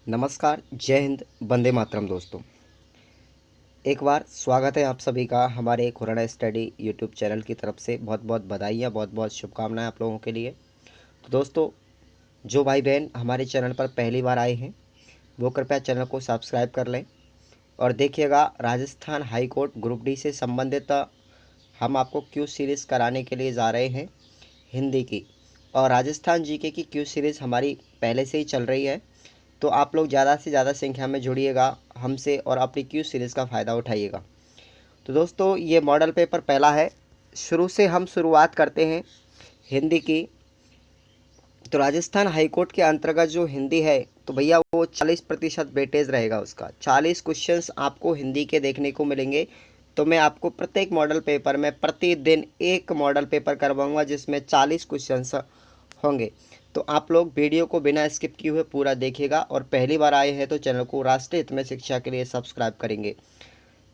नमस्कार, जय हिंद, वंदे मातरम दोस्तों। एक बार स्वागत है आप सभी का हमारे खुराना स्टडी यूट्यूब चैनल की तरफ से। बहुत बहुत बधाइयाँ, बहुत बहुत शुभकामनाएं आप लोगों के लिए। तो दोस्तों, जो भाई बहन हमारे चैनल पर पहली बार आए हैं वो कृपया चैनल को सब्सक्राइब कर लें और देखिएगा, Rajasthan high court group D से संबंधित हम आपको क्यू सीरीज़ कराने के लिए जा रहे हैं हिंदी की। और राजस्थान जीके की क्यू सीरीज़ हमारी पहले से ही चल रही है, तो आप लोग ज़्यादा से ज़्यादा संख्या में जुड़िएगा हमसे और अपनी क्यू सीरीज़ का फ़ायदा उठाइएगा। तो दोस्तों, ये मॉडल पेपर पहला है। शुरू से हम शुरुआत करते हैं हिंदी की। तो राजस्थान हाईकोर्ट के अंतर्गत जो हिंदी है, तो भैया वो 40% वेटेज रहेगा उसका। 40 क्वेश्चंस आपको हिंदी के देखने को मिलेंगे। तो मैं आपको प्रत्येक मॉडल पेपर में प्रतिदिन एक मॉडल पेपर करवाऊँगा जिसमें 40 क्वेश्चंस होंगे। तो आप लोग वीडियो को बिना स्किप किए हुए पूरा देखिएगा और पहली बार आए हैं तो चैनल को राष्ट्रीय हित में शिक्षा के लिए सब्सक्राइब करेंगे।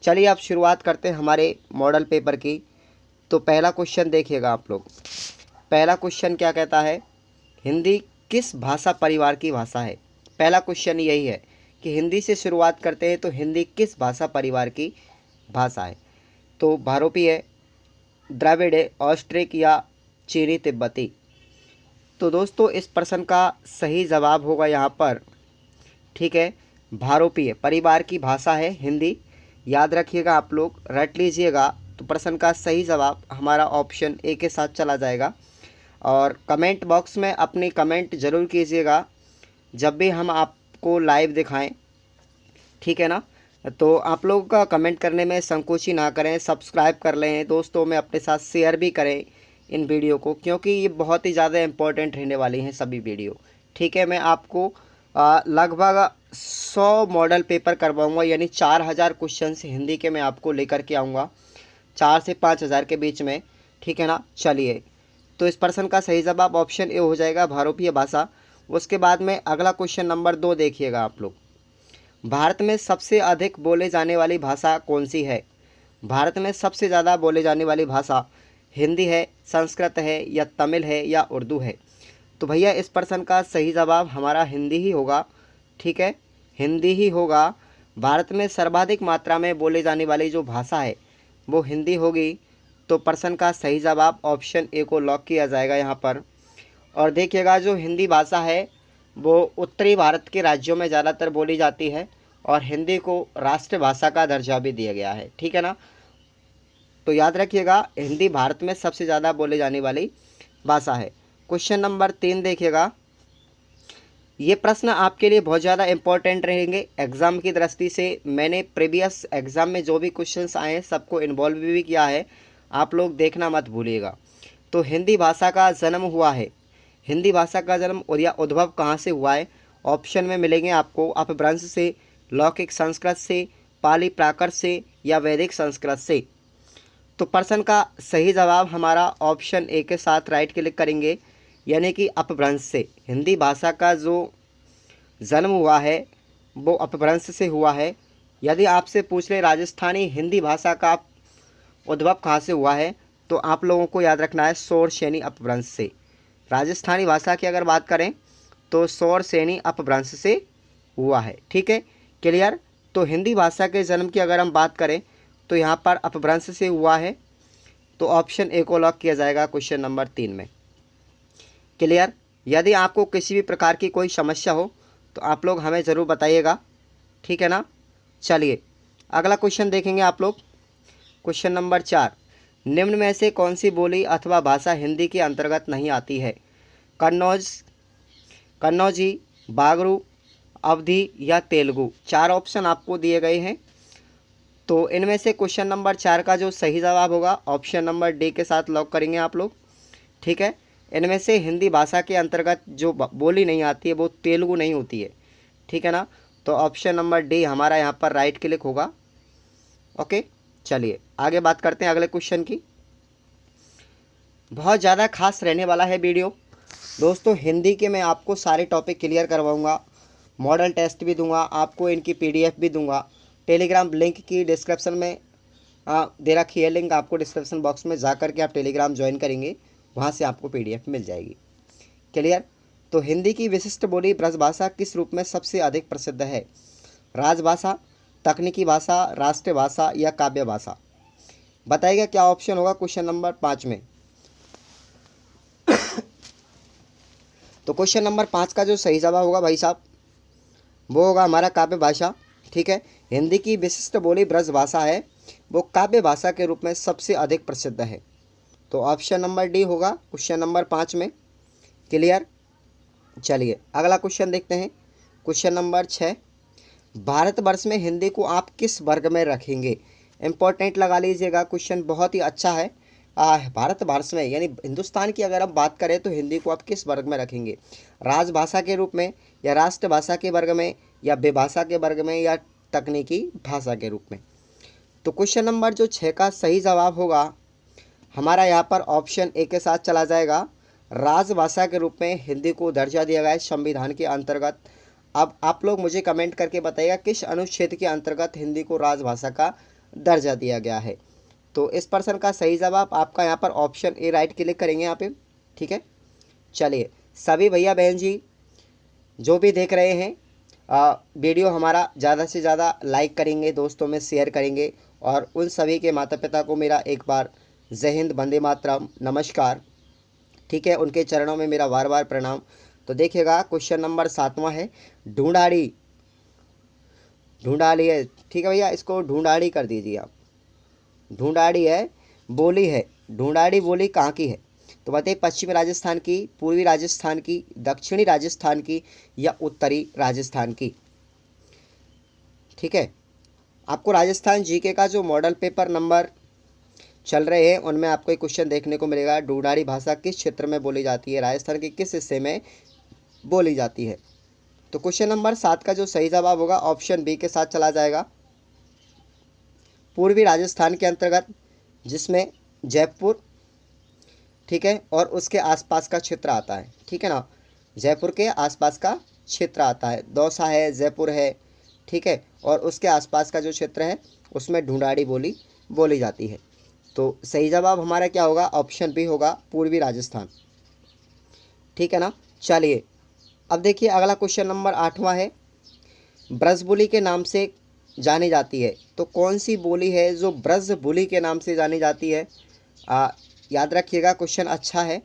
चलिए आप शुरुआत करते हैं हमारे मॉडल पेपर की। तो पहला क्वेश्चन देखिएगा आप लोग। पहला क्वेश्चन क्या कहता है, हिंदी किस भाषा परिवार की भाषा है। पहला क्वेश्चन यही है कि हिंदी से शुरुआत करते हैं तो हिंदी किस भाषा परिवार की भाषा है। तो भारोपी है, द्रविड़ है, ऑस्ट्रिक या चीनी तिब्बती। तो दोस्तों, इस प्रश्न का सही जवाब होगा यहाँ पर, ठीक है, भारोपीय परिवार की भाषा है हिंदी। याद रखिएगा, आप लोग रट लीजिएगा। तो प्रश्न का सही जवाब हमारा ऑप्शन ए के साथ चला जाएगा। और कमेंट बॉक्स में अपनी कमेंट ज़रूर कीजिएगा जब भी हम आपको लाइव दिखाएं, ठीक है ना। तो आप लोगों का कमेंट करने में संकोच ही ना करें, सब्सक्राइब कर लें, दोस्तों में अपने साथ शेयर भी करें इन वीडियो को, क्योंकि ये बहुत ही ज़्यादा इम्पोर्टेंट रहने वाली हैं सभी वीडियो, ठीक है। मैं आपको लगभग 100 मॉडल पेपर करवाऊँगा, यानी 4000 क्वेश्चन हिंदी के मैं आपको लेकर के आऊँगा, 4 से 5000 के बीच में, ठीक है ना। चलिए, तो इस प्रश्न का सही जवाब ऑप्शन ए हो जाएगा, भारोपीय भाषा। उसके बाद में अगला क्वेश्चन नंबर 2 देखिएगा आप लोग। भारत में सबसे अधिक बोले जाने वाली भाषा कौन सी है। भारत में सबसे ज़्यादा बोले जाने वाली भाषा हिंदी है, संस्कृत है या तमिल है या उर्दू है। तो भैया इस प्रश्न का सही जवाब हमारा हिंदी ही होगा, ठीक है, हिंदी ही होगा। भारत में सर्वाधिक मात्रा में बोले जाने वाली जो भाषा है वो हिंदी होगी। तो प्रश्न का सही जवाब ऑप्शन ए को लॉक किया जाएगा यहाँ पर। और देखिएगा, जो हिंदी भाषा है वो उत्तरी भारत के राज्यों में ज़्यादातर बोली जाती है और हिंदी को राष्ट्रभाषा का दर्जा भी दिया गया है, ठीक है ना। तो याद रखिएगा, हिंदी भारत में सबसे ज़्यादा बोले जाने वाली भाषा है। क्वेश्चन नंबर 3 देखिएगा। ये प्रश्न आपके लिए बहुत ज़्यादा इंपॉर्टेंट रहेंगे एग्ज़ाम की दृष्टि से। मैंने प्रीवियस एग्ज़ाम में जो भी क्वेश्चंस आए हैं सबको इन्वॉल्व भी किया है, आप लोग देखना मत भूलिएगा। तो हिंदी भाषा का जन्म हुआ है, हिंदी भाषा का जन्म और या उद्भव कहाँ से हुआ है। ऑप्शन में मिलेंगे आपको, अपभ्रंश से, लौकिक संस्कृत से, पाली प्राकृत से या वैदिक संस्कृत से। तो प्रश्न का सही जवाब हमारा ऑप्शन ए के साथ राइट क्लिक करेंगे, यानी कि अपभ्रंश से। हिंदी भाषा का जो जन्म हुआ है वो अपभ्रंश से हुआ है। यदि आपसे पूछ ले राजस्थानी हिंदी भाषा का उद्भव कहाँ से हुआ है, तो आप लोगों को याद रखना है सौर सेनी अपभ्रंश से। राजस्थानी भाषा की अगर बात करें तो सौर सेनी अपभ्रंश से हुआ है, ठीक है, क्लियर। तो हिंदी भाषा के जन्म की अगर हम बात करें तो यहाँ पर अपभ्रंश से हुआ है। तो ऑप्शन ए को लॉक किया जाएगा क्वेश्चन नंबर 3 में, क्लियर। यदि आपको किसी भी प्रकार की कोई समस्या हो तो आप लोग हमें ज़रूर बताइएगा, ठीक है ना। चलिए अगला क्वेश्चन देखेंगे आप लोग। क्वेश्चन नंबर 4, निम्न में से कौन सी बोली अथवा भाषा हिंदी के अंतर्गत नहीं आती है। कन्नौज, कन्नौजी, बागरू, अवधी या तेलुगु। 4 ऑप्शन आपको दिए गए हैं। तो इनमें से क्वेश्चन नंबर 4 का जो सही जवाब होगा ऑप्शन नंबर डी के साथ लॉक करेंगे आप लोग, ठीक है। इनमें से हिंदी भाषा के अंतर्गत जो बोली नहीं आती है वो तेलुगु नहीं होती है, ठीक है ना। तो ऑप्शन नंबर डी हमारा यहाँ पर राइट क्लिक होगा, ओके। चलिए आगे बात करते हैं अगले क्वेश्चन की। बहुत ज़्यादा खास रहने वाला है वीडियो दोस्तों। हिंदी के मैं आपको सारे टॉपिक क्लियर करवाऊँगा, मॉडल टेस्ट भी दूंगा, आपको इनकी पीडीएफ भी दूंगा। टेलीग्राम लिंक की डिस्क्रिप्शन में दे रखी है लिंक, आपको डिस्क्रिप्शन बॉक्स में जा कर के आप टेलीग्राम ज्वाइन करेंगे, वहाँ से आपको पीडीएफ मिल जाएगी, क्लियर। तो हिंदी की विशिष्ट बोली ब्रजभाषा किस रूप में सबसे अधिक प्रसिद्ध है? राजभाषा, तकनीकी भाषा, राष्ट्रीय भाषा या काव्य भाषा? बताइएगा क्या ऑप्शन होगा क्वेश्चन नंबर 5 में। तो क्वेश्चन नंबर 5 का जो सही जवाब होगा भाई साहब वो होगा हमारा काव्य भाषा। ठीक है, हिंदी की विशिष्ट बोली ब्रज भाषा है, वो काव्य भाषा के रूप में सबसे अधिक प्रसिद्ध है। तो ऑप्शन नंबर डी होगा क्वेश्चन नंबर 5 में। क्लियर? चलिए अगला क्वेश्चन देखते हैं। क्वेश्चन नंबर 6, भारतवर्ष में हिंदी को आप किस वर्ग में रखेंगे? इम्पोर्टेंट लगा लीजिएगा, क्वेश्चन बहुत ही अच्छा है। भारतवर्ष में यानी हिंदुस्तान की अगर हम बात करें तो हिंदी को आप किस वर्ग में रखेंगे? राजभाषा के रूप में या राष्ट्रभाषा के वर्ग में या विभाषा के वर्ग में या तकनीकी भाषा के रूप में? तो क्वेश्चन नंबर जो 6 का सही जवाब होगा हमारा यहाँ पर ऑप्शन ए के साथ चला जाएगा। राजभाषा के रूप में हिंदी को दर्जा दिया गया है संविधान के अंतर्गत। अब आप लोग मुझे कमेंट करके बताइएगा किस अनुच्छेद के अंतर्गत हिंदी को राजभाषा का दर्जा दिया गया है। तो इस प्रश्न का सही जवाब आपका यहाँ पर ऑप्शन ए राइट क्लिक करेंगे यहाँ पे। ठीक है, चलिए सभी भैया बहन जी जो भी देख रहे हैं वीडियो हमारा ज़्यादा से ज़्यादा लाइक करेंगे, दोस्तों में शेयर करेंगे और उन सभी के माता पिता को मेरा एक बार जय हिंद, वंदे मातरम, नमस्कार। ठीक है, उनके चरणों में मेरा बार बार प्रणाम। तो देखिएगा क्वेश्चन नंबर 7वां है ढूंढाड़ी। ढूंढाड़ी है, ठीक है भैया, इसको ढूंढाड़ी कर दीजिए आप। ढूंढाड़ी है बोली है, ढूंढाड़ी बोली कहाँ की है? तो बताइए पश्चिमी राजस्थान की, पूर्वी राजस्थान की, दक्षिणी राजस्थान की या उत्तरी राजस्थान की? ठीक है, आपको राजस्थान जीके का जो मॉडल पेपर नंबर चल रहे हैं उनमें आपको एक क्वेश्चन देखने को मिलेगा, ढूंढाड़ी भाषा किस क्षेत्र में बोली जाती है, राजस्थान के किस हिस्से में बोली जाती है? तो क्वेश्चन नंबर 7 का जो सही जवाब होगा ऑप्शन बी के साथ चला जाएगा, पूर्वी राजस्थान के अंतर्गत, जिसमें जयपुर, ठीक है, और उसके आसपास का क्षेत्र आता है। ठीक है ना, जयपुर के आसपास का क्षेत्र आता है, दौसा है, जयपुर है, ठीक है, और उसके आसपास का जो क्षेत्र है उसमें ढूंढाड़ी बोली जाती है। तो सही जवाब हमारा क्या होगा? ऑप्शन बी होगा, पूर्वी राजस्थान। ठीक है ना, चलिए अब देखिए अगला क्वेश्चन नंबर 8वां है, ब्रज बोली के नाम से जानी जाती है। तो कौन सी बोली है जो ब्रज बोली के नाम से जानी जाती है? याद रखिएगा क्वेश्चन अच्छा है।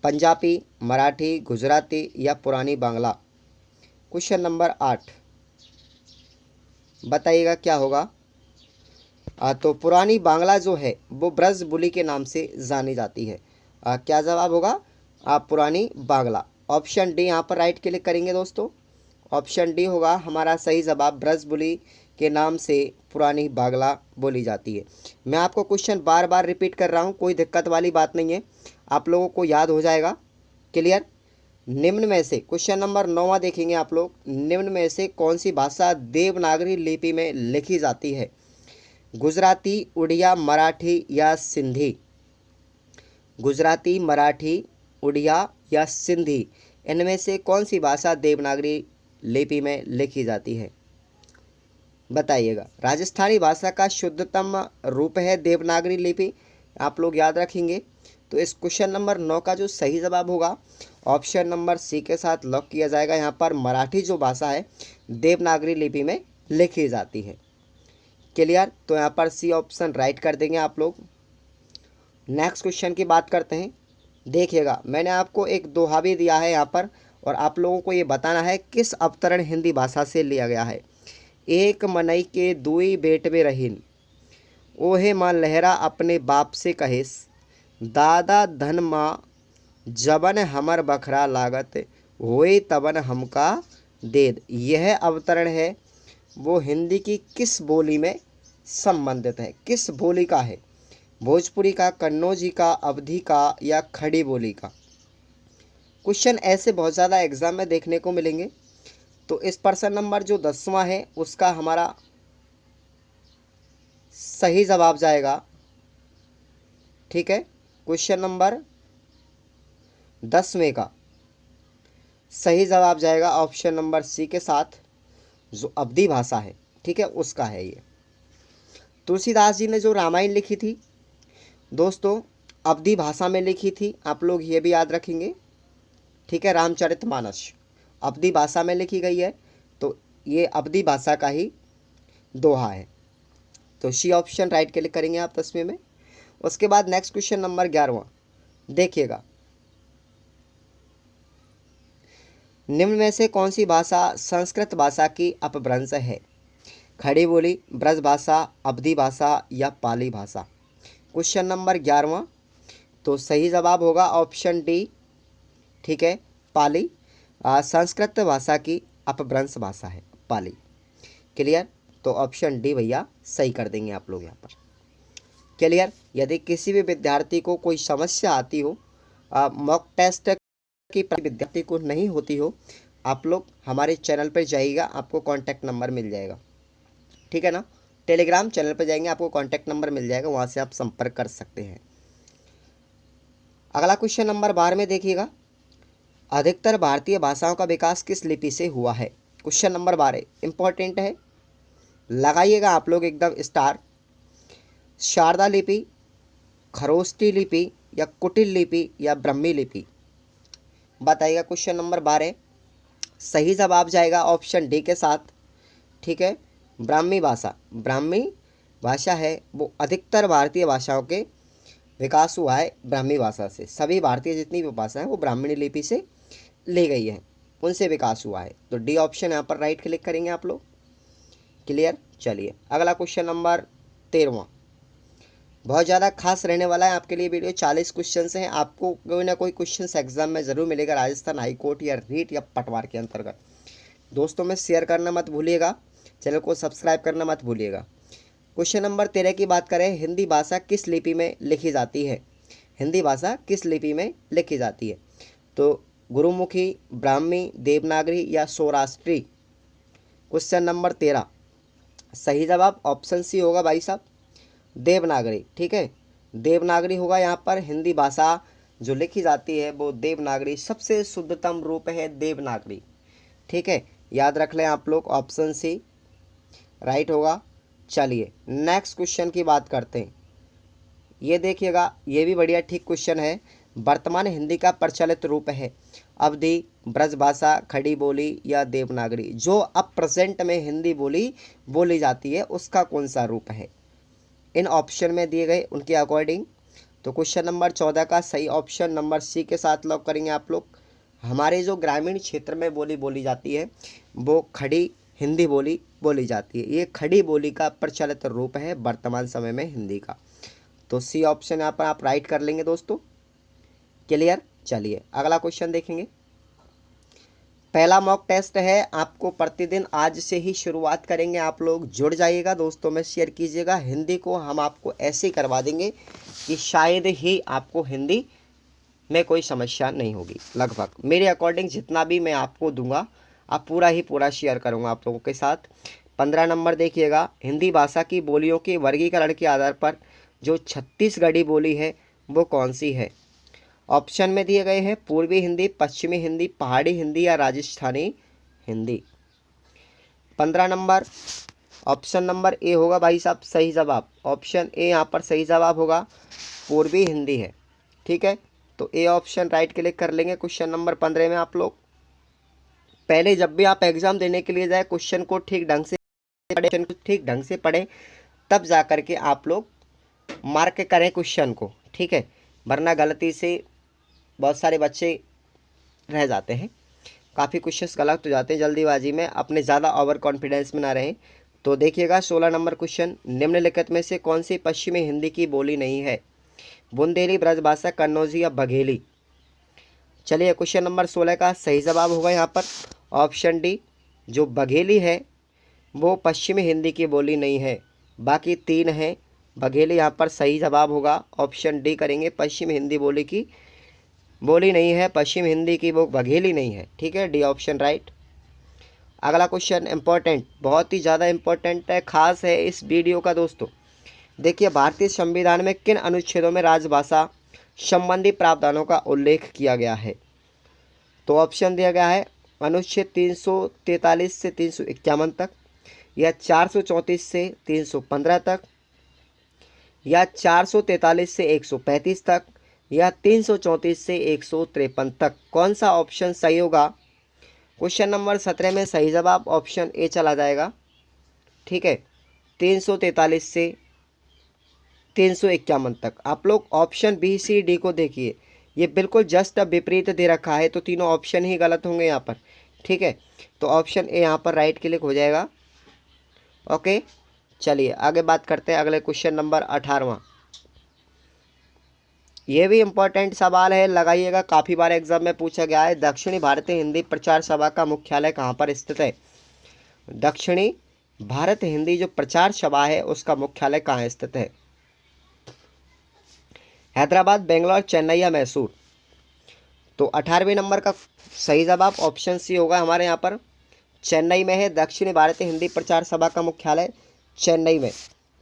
पंजाबी, मराठी, गुजराती या पुरानी बांग्ला? क्वेश्चन नंबर 8 बताइएगा क्या होगा? तो पुरानी बांग्ला जो है वो ब्रज बोली के नाम से जानी जाती है। क्या जवाब होगा? पुरानी बांग्ला। ऑप्शन डी यहाँ पर राइट क्लिक करेंगे दोस्तों, ऑप्शन डी होगा हमारा सही जवाब, ब्रज बोली के नाम से पुरानी बांग्ला बोली जाती है। मैं आपको क्वेश्चन बार बार रिपीट कर रहा हूँ, कोई दिक्कत वाली बात नहीं है, आप लोगों को याद हो जाएगा। क्लियर? निम्न में से क्वेश्चन नंबर 9वां देखेंगे आप लोग, निम्न में से कौन सी भाषा देवनागरी लिपि में लिखी जाती है? गुजराती, उड़िया, मराठी या सिंधी? गुजराती, मराठी, उड़िया या सिंधी, इनमें से कौन सी भाषा देवनागरी लिपि में लिखी जाती है? बताइएगा। राजस्थानी भाषा का शुद्धतम रूप है देवनागरी लिपि, आप लोग याद रखेंगे। तो इस क्वेश्चन नंबर 9 का जो सही जवाब होगा ऑप्शन नंबर सी के साथ लॉक किया जाएगा। यहाँ पर मराठी जो भाषा है देवनागरी लिपि में लिखी जाती है। क्लियर? तो यहाँ पर सी ऑप्शन राइट कर देंगे आप लोग। नेक्स्ट क्वेश्चन की बात करते हैं। देखिएगा मैंने आपको एक दोहा भी दिया है यहाँ पर और आप लोगों को ये बताना है किस अवतरण हिंदी भाषा से लिया गया है। एक मनई के दुई बेट में रहीन, ओहे माँ लहरा अपने बाप से कहेस, दादा धन माँ जबन हमर बखरा लागत, होए तबन हमका देद। यह अवतरण है वो हिंदी की किस बोली में संबंधित है? किस बोली का है? भोजपुरी का, कन्नौजी का, अवधी का या खड़ी बोली का? क्वेश्चन ऐसे बहुत ज़्यादा एग्जाम में देखने को मिलेंगे। तो इस प्रश्न नंबर जो 10वां है उसका हमारा सही जवाब जाएगा, ठीक है, क्वेश्चन नंबर 10वें का सही जवाब जाएगा ऑप्शन नंबर सी के साथ, जो अवधी भाषा है, ठीक है, उसका है ये। तुलसीदास जी ने जो रामायण लिखी थी दोस्तों अवधी भाषा में लिखी थी, आप लोग ये भी याद रखेंगे। ठीक है, रामचरितमानस अवधी भाषा में लिखी गई है, तो ये अवधी भाषा का ही दोहा है। तो सी ऑप्शन राइट क्लिक करेंगे आप 10वें में। उसके बाद नेक्स्ट क्वेश्चन नंबर 11वां देखिएगा, निम्न में से कौन सी भाषा संस्कृत भाषा की अपभ्रंश है? खड़ी बोली, ब्रज भाषा, अवधी भाषा या पाली भाषा? क्वेश्चन नंबर 11वां, तो सही जवाब होगा ऑप्शन डी, ठीक है, पाली। संस्कृत भाषा की अपभ्रंश भाषा है पाली। क्लियर? तो ऑप्शन डी भैया सही कर देंगे आप लोग यहाँ पर। क्लियर? यदि किसी भी विद्यार्थी को कोई समस्या आती हो, मॉक टेस्ट की विद्यार्थी को नहीं होती हो, आप लोग हमारे चैनल पर जाइएगा, आपको कॉन्टैक्ट नंबर मिल जाएगा, ठीक है ना। टेलीग्राम चैनल पर जाएंगे, आपको कॉन्टैक्ट नंबर मिल जाएगा, वहाँ से आप संपर्क कर सकते हैं। अगला क्वेश्चन नंबर 12 में देखिएगा, अधिकतर भारतीय भाषाओं का विकास किस लिपि से हुआ है? क्वेश्चन नंबर 12 इंपॉर्टेंट है, लगाइएगा आप लोग एकदम स्टार। शारदा लिपि, खरोष्ठी लिपि या कुटिल लिपि या ब्रह्मी लिपि? बताइएगा। क्वेश्चन नंबर 12 सही जवाब जाएगा ऑप्शन डी के साथ, ठीक है, ब्राह्मी भाषा। ब्राह्मी भाषा है वो अधिकतर भारतीय भाषाओं के विकास हुआ है ब्राह्मी भाषा से। सभी भारतीय जितनी भी भाषा हैं वो ब्राह्मणी लिपि से ली गई है, उनसे विकास हुआ है। तो डी ऑप्शन यहाँ पर राइट क्लिक करेंगे आप लोग। क्लियर? चलिए अगला क्वेश्चन नंबर 13वां, बहुत ज़्यादा खास रहने वाला है आपके लिए वीडियो। 40 क्वेश्चन हैं, आपको कोई ना कोई क्वेश्चन एग्जाम में ज़रूर मिलेगा, राजस्थान हाईकोर्ट या रीट या पटवार के अंतर्गत। दोस्तों में शेयर करना मत भूलिएगा, चैनल को सब्सक्राइब करना मत भूलिएगा। क्वेश्चन नंबर 13 की बात करें, हिंदी भाषा किस लिपि में लिखी जाती है? हिंदी भाषा किस लिपि में लिखी जाती है? तो गुरुमुखी, ब्राह्मी, देवनागरी या सौराष्ट्री? क्वेश्चन नंबर 13 सही जवाब ऑप्शन सी होगा भाई साहब, देवनागरी, ठीक है, देवनागरी होगा यहाँ पर। हिंदी भाषा जो लिखी जाती है वो देवनागरी, सबसे शुद्धतम रूप है देवनागरी, ठीक है, याद रख लें आप लोग, ऑप्शन सी राइट होगा। चलिए नेक्स्ट क्वेश्चन की बात करते हैं, ये देखिएगा, ये भी बढ़िया ठीक क्वेश्चन है। वर्तमान हिंदी का प्रचलित रूप है अवधी, ब्रजभाषा, खड़ी बोली या देवनागरी? जो अब प्रेजेंट में हिंदी बोली जाती है उसका कौन सा रूप है? इन ऑप्शन में दिए गए उनके अकॉर्डिंग। तो क्वेश्चन नंबर 14 का सही ऑप्शन नंबर सी के साथ लॉक करेंगे आप लोग। हमारे जो ग्रामीण क्षेत्र में बोली जाती है वो खड़ी हिंदी बोली जाती है। ये खड़ी बोली का प्रचलित रूप है वर्तमान समय में हिंदी का। तो सी ऑप्शन यहाँ पर आप राइट कर लेंगे दोस्तों। क्लियर? चलिए अगला क्वेश्चन देखेंगे। पहला मॉक टेस्ट है, आपको प्रतिदिन आज से ही शुरुआत करेंगे, आप लोग जुड़ जाइएगा, दोस्तों में शेयर कीजिएगा। हिंदी को हम आपको ऐसे ही करवा देंगे कि शायद ही आपको हिंदी में कोई समस्या नहीं होगी। लगभग मेरे अकॉर्डिंग जितना भी मैं आपको दूंगा आप पूरा शेयर करूंगा आप लोगों के साथ। 15 नंबर देखिएगा, हिंदी भाषा की बोलियों के वर्गीकरण के आधार पर जो छत्तीसगढ़ी बोली है वो कौन सी है? ऑप्शन में दिए गए हैं पूर्वी हिंदी, पश्चिमी हिंदी, पहाड़ी हिंदी या Rajasthani Hindi. 15 number option number A होगा भाई साहब सही जवाब। ऑप्शन ए यहाँ पर सही जवाब होगा, पूर्वी हिंदी है, ठीक है। तो ए ऑप्शन राइट क्लिक कर लेंगे। क्वेश्चन नंबर 15 में आप लोग पहले जब भी आप एग्जाम देने के लिए जाए क्वेश्चन को ठीक ढंग से पढ़ें, तब जा कर के आप लोग मार्क करें क्वेश्चन को, ठीक है, वरना गलती से बहुत सारे बच्चे रह जाते हैं, काफ़ी क्वेश्चंस गलत हो जाते हैं जल्दीबाजी में, अपने ज़्यादा ओवर कॉन्फिडेंस में ना रहें। तो देखिएगा 16 नंबर क्वेश्चन, निम्नलिखित में से कौन सी पश्चिमी हिंदी की बोली नहीं है? बुंदेली, ब्रजभाषा, कन्नौजी या बघेली? चलिए क्वेश्चन नंबर 16 का सही जवाब होगा यहाँ पर ऑप्शन डी, जो बघेली है वो पश्चिमी हिंदी की बोली नहीं है, बाकी 3 हैं। बघेली यहाँ पर सही जवाब होगा, ऑप्शन डी करेंगे, पश्चिम हिंदी बोली नहीं है, पश्चिम हिंदी की वो बघेली नहीं है, ठीक है, डी ऑप्शन राइट। अगला क्वेश्चन इंपॉर्टेंट, बहुत ही ज़्यादा इंपॉर्टेंट है, खास है इस वीडियो का दोस्तों। देखिए भारतीय संविधान में किन अनुच्छेदों में राजभाषा संबंधी प्रावधानों का उल्लेख किया गया है? तो ऑप्शन दिया गया है अनुच्छेद 343 से 351 तक, या 434 से 315 तक, या 443 से 135 तक, या 334 से 153 तक। कौन सा ऑप्शन सही होगा? क्वेश्चन नंबर 17 में सही जवाब ऑप्शन ए चला जाएगा। ठीक है, 343 से 351 तक। आप लोग ऑप्शन बी सी डी को देखिए, ये बिल्कुल जस्ट विपरीत दे रखा है, तो तीनों ऑप्शन ही गलत होंगे यहाँ पर। ठीक है, तो ऑप्शन ए यहाँ पर राइट क्लिक हो जाएगा। ओके, चलिए आगे बात करते हैं। अगले क्वेश्चन नंबर 18वां, ये भी इम्पोर्टेंट सवाल है, लगाइएगा, काफ़ी बार एग्जाम में पूछा गया है। दक्षिणी भारतीय हिंदी प्रचार सभा का मुख्यालय कहाँ पर स्थित है? दक्षिणी भारत हिंदी जो प्रचार सभा है उसका मुख्यालय कहाँ स्थित है? हैदराबाद, बेंगलोर, चेन्नई या मैसूर? तो 18वें नंबर का सही जवाब ऑप्शन सी होगा हमारे यहाँ पर, चेन्नई में है। दक्षिणी भारतीय हिंदी प्रचार सभा का मुख्यालय चेन्नई में।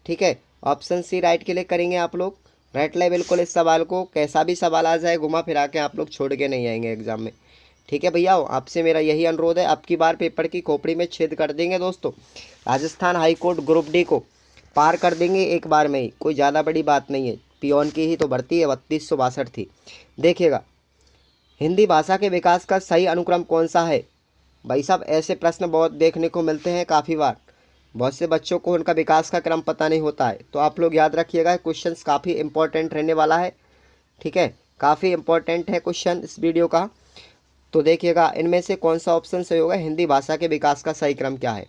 ठीक है, ऑप्शन सी राइट क्लिक करेंगे आप लोग। रट ले बिल्कुल इस सवाल को, कैसा भी सवाल आ जाए घुमा फिरा के आप लोग छोड़ के नहीं आएंगे एग्जाम में। ठीक है भैया, आपसे मेरा यही अनुरोध है, अब की बार पेपर की खोपड़ी में छेद कर देंगे दोस्तों। राजस्थान हाईकोर्ट ग्रुप डी को पार कर देंगे एक बार में ही, कोई ज़्यादा बड़ी बात नहीं है। पियोन की ही तो भर्ती है, 3262 थी। देखिएगा, हिंदी भाषा के विकास का सही अनुक्रम कौन सा है? भाई साहब ऐसे प्रश्न बहुत देखने को मिलते हैं काफ़ी बार, बहुत से बच्चों को उनका विकास का क्रम पता नहीं होता है, तो आप लोग याद रखिएगा, क्वेश्चंस काफ़ी इंपॉर्टेंट रहने वाला है। ठीक है, काफ़ी इंपॉर्टेंट है क्वेश्चन इस वीडियो का। तो देखिएगा, इनमें से कौन सा ऑप्शन सही होगा, हिंदी भाषा के विकास का सही क्रम क्या है?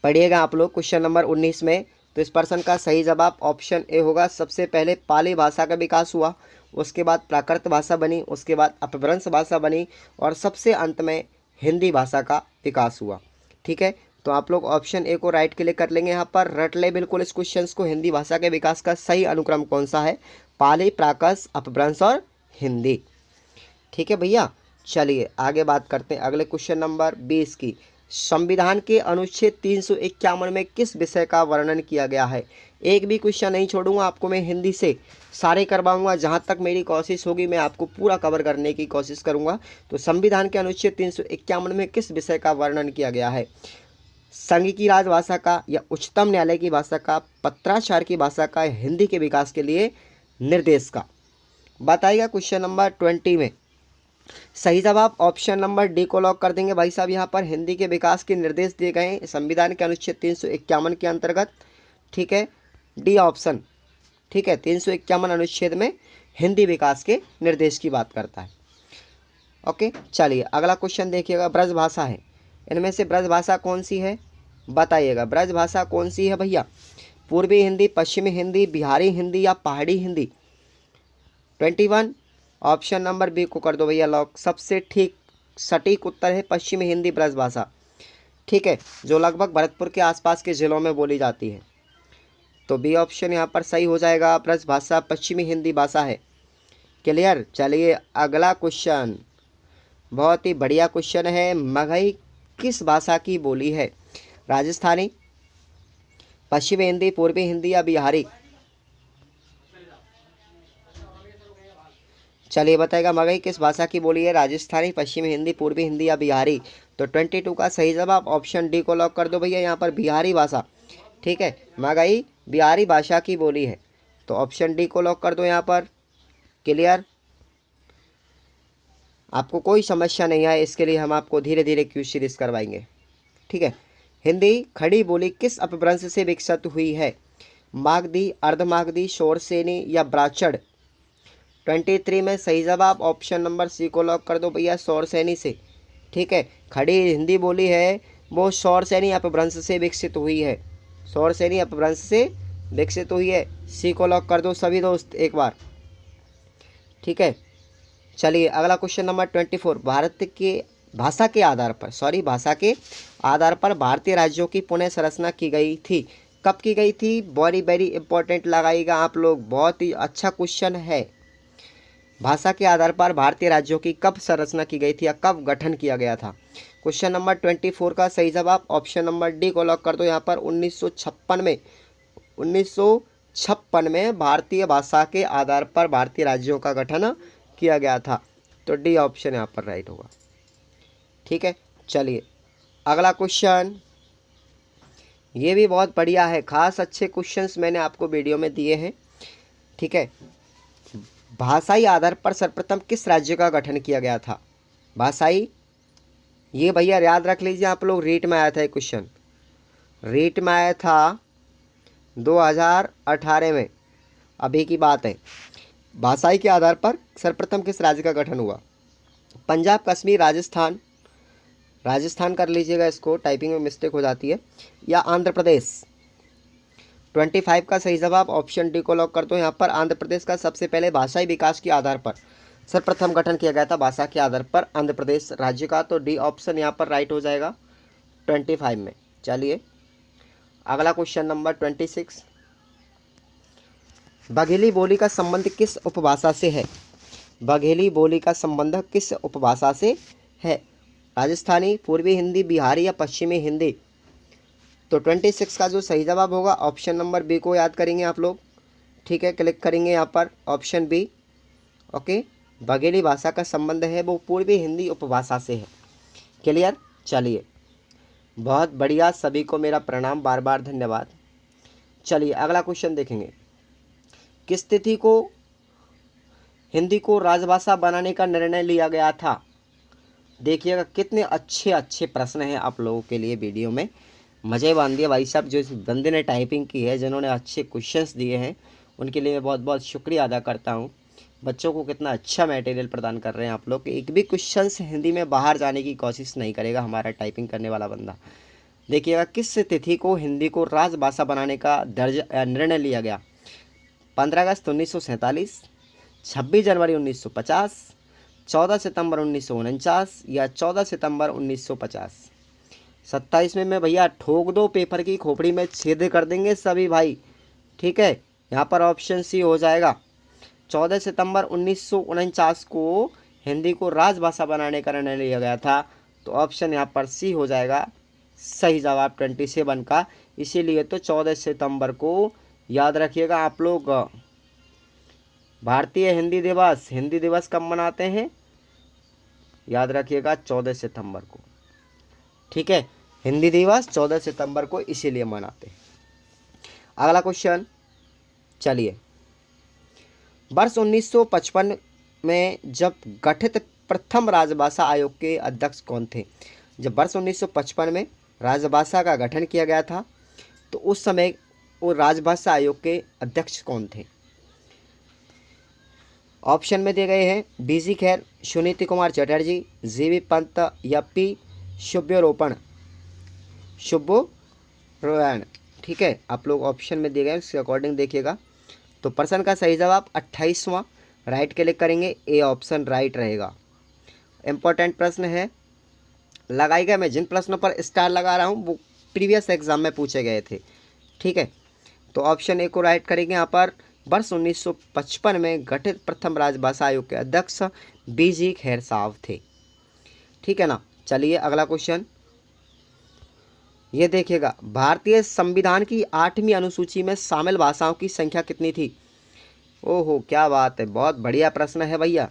पढ़िएगा आप लोग क्वेश्चन नंबर 19 में। तो इस प्रश्न का सही जवाब ऑप्शन ए होगा। सबसे पहले पाली भाषा का विकास हुआ, उसके बाद प्राकृत भाषा बनी, उसके बाद अपभ्रंश भाषा बनी, और सबसे अंत में हिंदी भाषा का विकास हुआ। ठीक है, तो आप लोग ऑप्शन ए को राइट क्लिक कर लेंगे। यहाँ पर रट ले बिल्कुल इस क्वेश्चन को, हिंदी भाषा के विकास का सही अनुक्रम कौन सा है? पाली, प्राकृत, अपभ्रंश और हिंदी। ठीक है भैया, चलिए आगे बात करते हैं अगले क्वेश्चन नंबर 20 की। संविधान के अनुच्छेद 351 में किस विषय का वर्णन किया गया है? एक भी क्वेश्चन नहीं छोड़ूंगा आपको, मैं हिंदी से सारे करवाऊंगा, जहाँ तक मेरी कोशिश होगी मैं आपको पूरा कवर करने की कोशिश करूंगा। तो संविधान के अनुच्छेद 351 में किस विषय का वर्णन किया गया है? संघ की राजभाषा का, या उच्चतम न्यायालय की भाषा का, पत्राचार की भाषा का, हिंदी के विकास के लिए निर्देश का? बताइएगा क्वेश्चन नंबर 20 में। सही जवाब ऑप्शन नंबर डी को लॉक कर देंगे भाई साहब। यहाँ पर हिंदी के विकास के निर्देश दिए गए हैं संविधान के अनुच्छेद 351 के अंतर्गत। ठीक है, डी ऑप्शन। ठीक है, 351 अनुच्छेद में हिंदी विकास के निर्देश की बात करता है। ओके, चलिए अगला क्वेश्चन देखिएगा। ब्रज भाषा है, इनमें से ब्रज भाषा कौन सी है? बताइएगा, ब्रज भाषा कौन सी है भैया? पूर्वी हिंदी, पश्चिमी हिंदी, बिहारी हिंदी या पहाड़ी हिंदी? 21 ऑप्शन नंबर बी को कर दो भैया लॉक। सबसे ठीक सटीक उत्तर है पश्चिमी हिंदी ब्रज भाषा। ठीक है, जो लगभग भरतपुर के आसपास के ज़िलों में बोली जाती है। तो बी ऑप्शन यहाँ पर सही हो जाएगा, ब्रज भाषा पश्चिमी हिंदी भाषा है। क्लियर? चलिए अगला क्वेश्चन बहुत ही बढ़िया क्वेश्चन है। मगही किस भाषा की बोली है? राजस्थानी, पश्चिमी हिंदी, पूर्वी हिंदी या बिहारी? चलिए बताएगा, मगही किस भाषा की बोली है? राजस्थानी, पश्चिमी हिंदी, पूर्वी हिंदी या बिहारी? तो 22 का सही जवाब ऑप्शन डी को लॉक कर दो भैया, यहाँ पर बिहारी भाषा। ठीक है, मगही बिहारी भाषा की बोली है, तो ऑप्शन डी को लॉक कर दो यहाँ पर। क्लियर? आपको कोई समस्या नहीं आए इसके लिए हम आपको धीरे धीरे क्यू सीरीज करवाएंगे। ठीक है, हिंदी खड़ी बोली किस अपभ्रंश से विकसित हुई है? मागधी, अर्धमागधी, शोरसेनी या ब्राह्मण? 23 में सही जवाब ऑप्शन नंबर सी को लॉक कर दो भैया, शौरसेनी से। ठीक है, खड़ी हिंदी बोली है वो शौरसेनी अपभ्रंश से विकसित हुई है, शौरसेनी अपभ्रंश से विकसित हुई है। सी को लॉक कर दो सभी दोस्त एक बार। ठीक है, चलिए अगला क्वेश्चन नंबर 24। भारत के भाषा के आधार पर भारतीय राज्यों की पुनः संरचना की गई थी। कब की गई थी? वेरी इंपॉर्टेंट लगाइएगा आप लोग, बहुत ही अच्छा क्वेश्चन है। भाषा के आधार पर भारतीय राज्यों की कब संरचना की गई थी या कब गठन किया गया था? क्वेश्चन नंबर 24 का सही जवाब ऑप्शन नंबर डी को लॉक कर दो यहाँ पर। 1956 में भारतीय भाषा के आधार पर भारतीय राज्यों का गठन किया गया था, तो डी ऑप्शन यहाँ पर राइट होगा। ठीक है, चलिए अगला क्वेश्चन, ये भी बहुत बढ़िया है, खास अच्छे क्वेश्चंस मैंने आपको वीडियो में दिए हैं। ठीक है, भाषाई आधार पर सर्वप्रथम किस राज्य का गठन किया गया था? भाषाई, ये भैया याद रख लीजिए आप लोग, रीट में आया था ये क्वेश्चन, रीट में आया था 2018 में, अभी की बात है। भाषाई के आधार पर सर्वप्रथम किस राज्य का गठन हुआ? पंजाब, कश्मीर, राजस्थान, राजस्थान कर लीजिएगा, इसको टाइपिंग में मिस्टेक हो जाती है, या आंध्र प्रदेश। 25 का सही जवाब ऑप्शन डी को लॉक कर दो। यहाँ पर आंध्र प्रदेश का सबसे पहले भाषाई विकास के आधार पर सर्वप्रथम गठन किया गया था, भाषा के आधार पर आंध्र प्रदेश राज्य का, तो डी ऑप्शन यहाँ पर राइट हो जाएगा 25 में। चलिए अगला क्वेश्चन नंबर 26, बघेली बोली का संबंध किस उपभाषा से है? बघेली बोली का संबंध किस उपभाषा से है? राजस्थानी, पूर्वी हिंदी, बिहारी या पश्चिमी हिंदी? तो 26 का जो सही जवाब होगा ऑप्शन नंबर बी को याद करेंगे आप लोग, ठीक है, क्लिक करेंगे यहाँ पर ऑप्शन बी। ओके, बघेली भाषा का संबंध है वो पूर्वी हिंदी उपभाषा से है। क्लियर? चलिए बहुत बढ़िया, सभी को मेरा प्रणाम, बार बार धन्यवाद। चलिए अगला क्वेश्चन देखेंगे, किस तिथि को हिंदी को राजभाषा बनाने का निर्णय लिया गया था? देखिएगा कितने अच्छे अच्छे प्रश्न हैं आप लोगों के लिए वीडियो में, मज़े बांध दिए भाई साहब। जो इस बंदे ने टाइपिंग की है, जिन्होंने अच्छे क्वेश्चंस दिए हैं, उनके लिए मैं बहुत बहुत शुक्रिया अदा करता हूं। बच्चों को कितना अच्छा मटेरियल प्रदान कर रहे हैं आप लोग, एक भी क्वेश्चंस हिंदी में बाहर जाने की कोशिश नहीं करेगा हमारा टाइपिंग करने वाला बंदा। देखिएगा किस तिथि को हिंदी को राजभाषा बनाने का निर्णय लिया गया? 15 अगस्त 1947, 26 जनवरी 1950, 14 सितंबर 1949 या 14 सितंबर 1950? 27 में भैया ठोक दो, पेपर की खोपड़ी में छेद कर देंगे सभी भाई, ठीक है। यहाँ पर ऑप्शन सी हो जाएगा, 14 सितंबर 1949 को हिंदी को राजभाषा बनाने का निर्णय लिया गया था, तो ऑप्शन यहाँ पर सी हो जाएगा सही जवाब 27 का। इसीलिए तो 14 सितंबर को याद रखिएगा आप लोग, भारतीय हिंदी दिवस कब मनाते हैं? याद रखिएगा 14 सितंबर को, ठीक है, हिंदी दिवस 14 सितंबर को इसीलिए मनाते हैं। अगला क्वेश्चन, चलिए, वर्ष 1955 में जब गठित प्रथम राजभाषा आयोग के अध्यक्ष कौन थे? जब वर्ष 1955 में राजभाषा का गठन किया गया था, तो उस समय वो राजभाषा आयोग के अध्यक्ष कौन थे? ऑप्शन में दिए गए हैं बीजी खैर, सुनीति कुमार चटर्जी, जीवी पंत या पी शुभ्यरोपण शुभ्यरोयण, ठीक है, आप लोग ऑप्शन में दिए गए उसके अकॉर्डिंग देखिएगा। तो प्रश्न का सही जवाब 28वां, राइट क्लिक करेंगे, ए ऑप्शन राइट रहेगा। इम्पोर्टेंट प्रश्न है, लगाई गए, मैं जिन प्रश्नों पर स्टार लगा रहा हूँ वो प्रीवियस एग्जाम में पूछे गए थे, ठीक है। तो ऑप्शन ए को राइट करेंगे यहाँ पर, वर्ष 1955 में गठित प्रथम राजभाषा आयोग के अध्यक्ष बीजी खैर साहब थे, ठीक है ना। चलिए अगला क्वेश्चन, ये देखिएगा, भारतीय संविधान की 8वीं अनुसूची में शामिल भाषाओं की संख्या कितनी थी? ओहो क्या बात है, बहुत बढ़िया प्रश्न है भैया।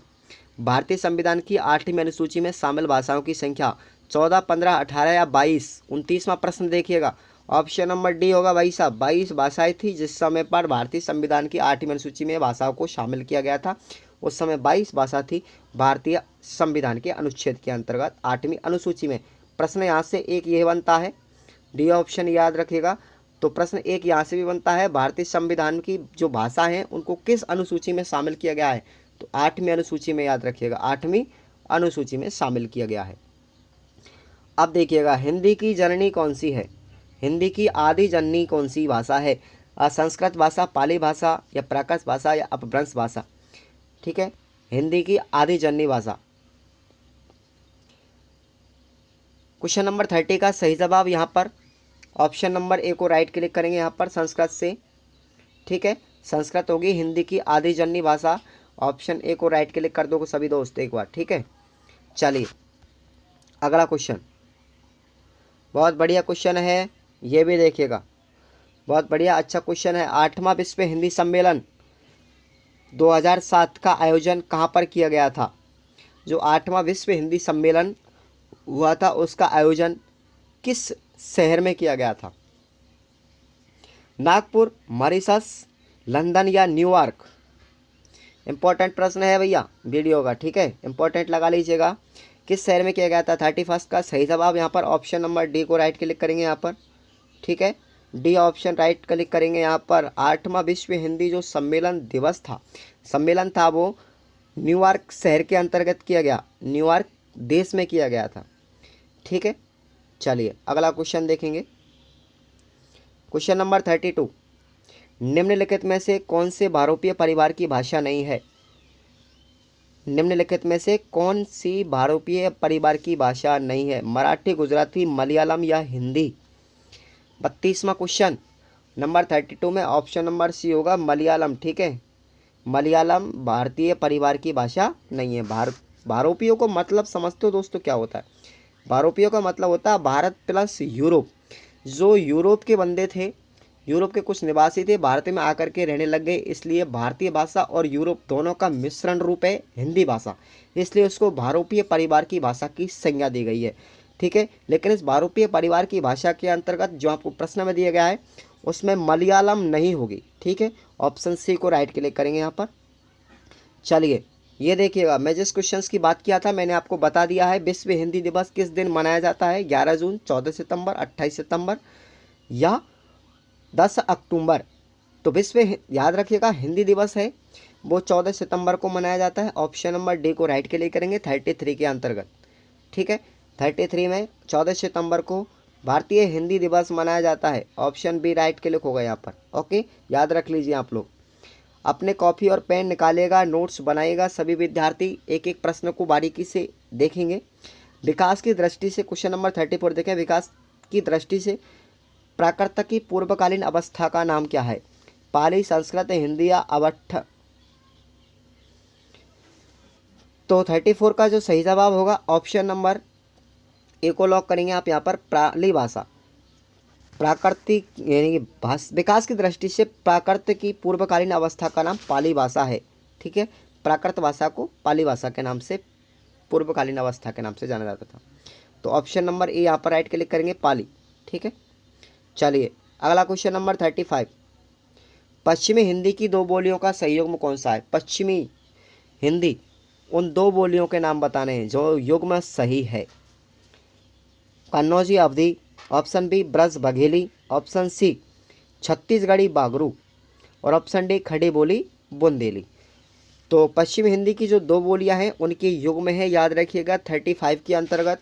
भारतीय संविधान की 8वीं अनुसूची में शामिल भाषाओं की संख्या 14, 15, 18 या 22? 29वां प्रश्न देखिएगा, ऑप्शन नंबर डी होगा भाई साहब, 22 भाषाएं थी जिस समय पर भारतीय संविधान की 8वीं अनुसूची में भाषाओं को शामिल किया गया था। उस समय 22 भाषा थी भारतीय संविधान के अनुच्छेद के अंतर्गत 8वीं अनुसूची में। प्रश्न यहाँ से एक ये बनता है, डी ऑप्शन याद रखिएगा। तो प्रश्न एक यहाँ से भी बनता है, भारतीय संविधान की जो भाषा हैं उनको किस अनुसूची में शामिल किया गया है? तो 8वीं अनुसूची में, याद रखिएगा 8वीं अनुसूची में शामिल किया गया है। अब देखिएगा, हिंदी की जननी कौन सी है? हिंदी की आदि जननी कौन सी भाषा है? संस्कृत भाषा, पाली भाषा या प्राकृत भाषा या अपभ्रंश भाषा? ठीक है, हिंदी की आदि जननी भाषा। क्वेश्चन नंबर 30 का सही जवाब यहाँ पर ऑप्शन नंबर ए को राइट क्लिक करेंगे यहाँ पर, संस्कृत से, ठीक है, संस्कृत होगी हिंदी की आदि जननी भाषा। ऑप्शन ए को राइट क्लिक कर दो सभी दोस्त एक बार, ठीक है। चलिए अगला क्वेश्चन, बहुत बढ़िया क्वेश्चन है, ये भी देखिएगा, बहुत बढ़िया अच्छा क्वेश्चन है। 8वां विश्व हिंदी सम्मेलन 2007 का आयोजन कहाँ पर किया गया था? जो 8वां विश्व हिंदी सम्मेलन हुआ था उसका आयोजन किस शहर में किया गया था? नागपुर, मॉरिशस, लंदन या न्यूयॉर्क? इंपॉर्टेंट प्रश्न है भैया वीडियो का, ठीक है, इंपॉर्टेंट लगा लीजिएगा। किस शहर में किया गया था 31 का? सही जवाब यहाँ पर ऑप्शन नंबर डी को राइट क्लिक करेंगे यहाँ पर, ठीक है, डी ऑप्शन राइट क्लिक करेंगे यहाँ पर। 8वां विश्व हिंदी जो सम्मेलन था वो न्यूयॉर्क शहर के अंतर्गत किया गया, न्यूयॉर्क देश में किया गया था, ठीक है। चलिए अगला क्वेश्चन देखेंगे। क्वेश्चन नंबर 32, निम्नलिखित में से कौन से बहुरूपीय परिवार की भाषा नहीं है? निम्नलिखित में से कौन सी बहुरूपीय परिवार की भाषा नहीं है? मराठी, गुजराती, मलयालम या हिंदी? 32वां क्वेश्चन नंबर 32 में ऑप्शन नंबर सी होगा मलयालम, ठीक है। मलयालम भारतीय परिवार की भाषा नहीं है। बहुरूपियों को मतलब समझते हो दोस्तों क्या होता है? बहुरूपियों का मतलब होता है भारत प्लस यूरोप। जो यूरोप के बंदे थे, यूरोप के कुछ निवासी थे, भारत में आकर के रहने लग गए, इसलिए भारतीय भाषा और यूरोप दोनों का मिश्रण रूप है हिंदी भाषा, इसलिए उसको बहुरूपीय परिवार की भाषा की संज्ञा दी गई है, ठीक है। लेकिन इस बहुरूपीय परिवार की भाषा के अंतर्गत जो आपको प्रश्न में दिया गया है उसमें मलयालम नहीं होगी, ठीक है। ऑप्शन सी को राइट क्लिक करेंगे यहाँ पर। चलिए ये देखिएगा, मैं जिस क्वेश्चंस की बात किया था मैंने आपको बता दिया है। विश्व हिंदी दिवस किस दिन मनाया जाता है? 11 जून, 14 सितंबर, 28 सितंबर या 10 अक्टूबर? तो याद रखिएगा हिंदी दिवस है वो 14 सितंबर को मनाया जाता है। ऑप्शन नंबर डी को राइट क्लिक करेंगे 33 के अंतर्गत, ठीक है। 33 में 14 सितंबर को भारतीय हिंदी दिवस मनाया जाता है। ऑप्शन बी राइट क्लिक होगा यहाँ पर, ओके। याद रख लीजिए आप लोग। अपने कॉपी और पेन निकालिएगा, नोट्स बनाइएगा। सभी विद्यार्थी एक एक प्रश्न को बारीकी से देखेंगे। विकास की दृष्टि से क्वेश्चन नंबर 34 देखें। विकास की दृष्टि से प्राकृत की पूर्वकालीन अवस्था का नाम क्या है? पाली, संस्कृत, हिंदी या अवध? तो 34 का जो सही जवाब होगा ऑप्शन नंबर ए को लॉक करेंगे आप यहाँ पर, पाली भाषा। प्राकृतिक यानी कि विकास की दृष्टि से प्राकृत की पूर्वकालीन अवस्था का नाम पाली भाषा है, ठीक है। प्राकृत भाषा को पाली भाषा के नाम से, पूर्वकालीन अवस्था के नाम से जाना जाता था। तो ऑप्शन नंबर ए यहाँ पर राइट क्लिक करेंगे, पाली, ठीक है। चलिए अगला क्वेश्चन नंबर 35, पश्चिमी हिंदी की दो बोलियों का संयुग्म कौन सा है? पश्चिमी हिंदी उन दो बोलियों के नाम बताने हैं जो युग्म सही है। Kannauji Awadhi, option B Braj Bagheli, option C Chhattisgarhi Bagru और ऑप्शन डी खड़ी बोली बुंदेली। तो पश्चिम हिंदी की जो दो बोलियां हैं उनकी युग्म है, याद रखिएगा 35 के अंतर्गत।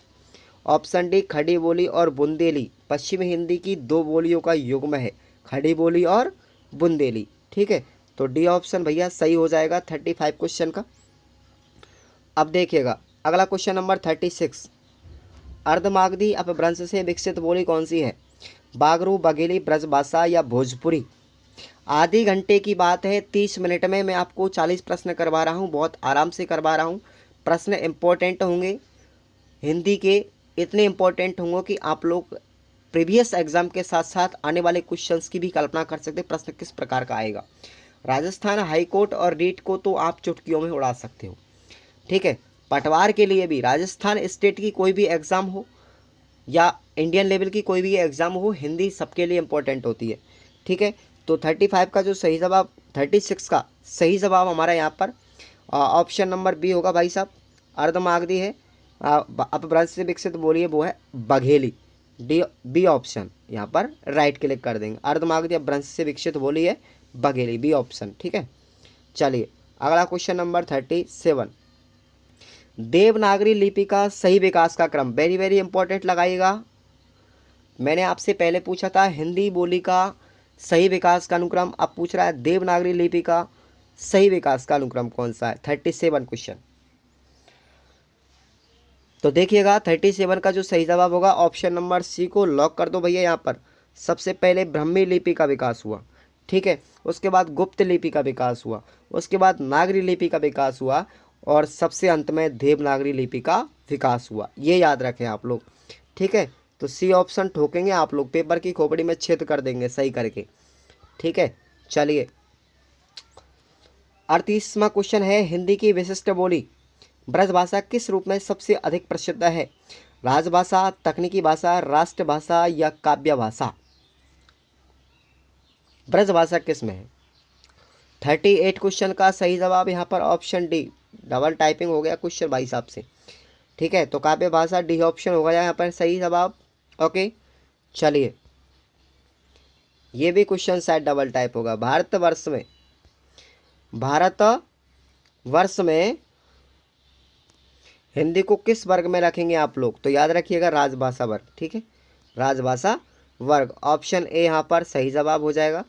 ऑप्शन डी खड़ी बोली और बुंदेली पश्चिम हिंदी की दो बोलियों का युग्म है, खड़ी बोली और बुंदेली, ठीक है। तो डी ऑप्शन भैया सही हो जाएगा 35 क्वेश्चन का। अब देखिएगा अगला क्वेश्चन नंबर 36, अर्धमागधी अपभ्रंश से विकसित बोली कौन सी है? बागरू, बघेली, ब्रजभाषा या भोजपुरी? आधे घंटे की बात है, 30 मिनट में मैं आपको 40 प्रश्न करवा रहा हूँ, बहुत आराम से करवा रहा हूँ। प्रश्न इम्पोर्टेंट होंगे, हिंदी के इतने इम्पोर्टेंट होंगे कि आप लोग प्रीवियस एग्जाम के साथ साथ आने वाले क्वेश्चंस की भी कल्पना कर सकते हैं प्रश्न किस प्रकार का आएगा। राजस्थान हाईकोर्ट और रीट को तो आप चुटकियों में उड़ा सकते हो, ठीक है। पटवार के लिए भी राजस्थान स्टेट की कोई भी एग्ज़ाम हो या इंडियन लेवल की कोई भी एग्ज़ाम हो, हिंदी सबके लिए इम्पोर्टेंट होती है, ठीक है। तो 35 का जो सही जवाब, 36 का सही जवाब हमारा यहाँ पर ऑप्शन नंबर बी होगा भाई साहब। अर्धमागधी है, अपभ्रंश से विकसित बोलिए वो है बघेली, डी बी ऑप्शन यहाँ पर राइट क्लिक कर देंगे। अर्धमागधी अपभ्रंश से विकसित बोली है बघेली, बी ऑप्शन, ठीक है। चलिए अगला क्वेश्चन नंबर 37, देवनागरी लिपि का सही विकास का क्रम, वेरी वेरी इंपॉर्टेंट लगाइएगा। मैंने आपसे पहले पूछा था हिंदी बोली का सही विकास का अनुक्रम, अब पूछ रहा है देवनागरी लिपि का सही विकास का अनुक्रम कौन सा है? 37 क्वेश्चन। तो देखिएगा 37 का जो सही जवाब होगा ऑप्शन नंबर सी को लॉक कर दो भैया। यहाँ पर सबसे पहले ब्राह्मी लिपि का विकास हुआ, ठीक है, उसके बाद गुप्त लिपि का विकास हुआ, उसके बाद नागरी लिपि का विकास हुआ और सबसे अंत में देवनागरी लिपि का विकास हुआ। ये याद रखें आप लोग, ठीक है। तो सी ऑप्शन ठोकेंगे आप लोग, पेपर की खोपड़ी में छेद कर देंगे सही करके, ठीक है। चलिए 38वां क्वेश्चन है, हिंदी की विशिष्ट बोली ब्रजभाषा किस रूप में सबसे अधिक प्रसिद्ध है? राजभाषा, तकनीकी भाषा, राष्ट्रभाषा या काव्य भाषा? ब्रजभाषा किस में है? 38 क्वेश्चन का सही जवाब यहाँ पर ऑप्शन डी। डबल टाइपिंग हो गया क्वेश्चन भाई साहब से, ठीक है। तो काव्य भाषा डी ऑप्शन होगा यहाँ पर सही जवाब। ओके, चलिए ये भी क्वेश्चन शायद डबल टाइप होगा। भारतवर्ष में हिंदी को किस वर्ग में रखेंगे आप लोग? तो याद रखिएगा राजभाषा वर्ग, ठीक है, राजभाषा वर्ग। ऑप्शन ए यहाँ पर सही जवाब हो जाएगा,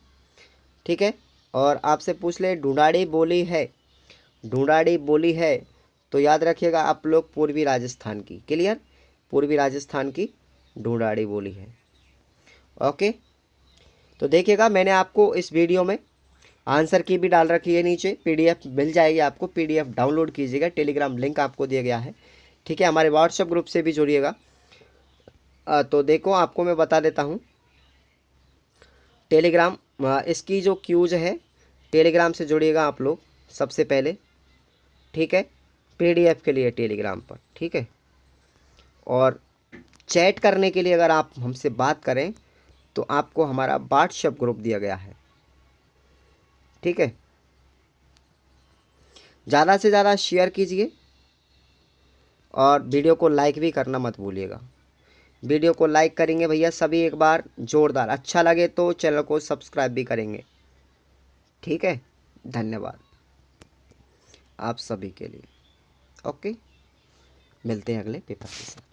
ठीक है। और आपसे पूछ ले ढूंढाड़ी बोली है, ढूंढाड़ी बोली है, तो याद रखिएगा आप लोग पूर्वी राजस्थान की। क्लियर, पूर्वी राजस्थान की ढूंढाड़ी बोली है। ओके, तो देखिएगा मैंने आपको इस वीडियो में आंसर की भी डाल रखी है, नीचे पीडीएफ मिल जाएगी आपको, पीडीएफ डाउनलोड कीजिएगा। टेलीग्राम लिंक आपको दिया गया है, ठीक है। हमारे व्हाट्सएप ग्रुप से भी जुड़िएगा। तो देखो आपको मैं बता देता हूँ टेलीग्राम, इसकी जो क्यूज है टेलीग्राम से जुड़िएगा आप लोग सबसे पहले, ठीक है, पीडीएफ के लिए टेलीग्राम पर, ठीक है। और चैट करने के लिए अगर आप हमसे बात करें तो आपको हमारा व्हाट्सएप ग्रुप दिया गया है, ठीक है। ज़्यादा से ज़्यादा शेयर कीजिए और वीडियो को लाइक भी करना मत भूलिएगा। वीडियो को लाइक करेंगे भैया सभी एक बार जोरदार, अच्छा लगे तो चैनल को सब्सक्राइब भी करेंगे, ठीक है। धन्यवाद आप सभी के लिए। ओके, मिलते हैं अगले पेपर के साथ।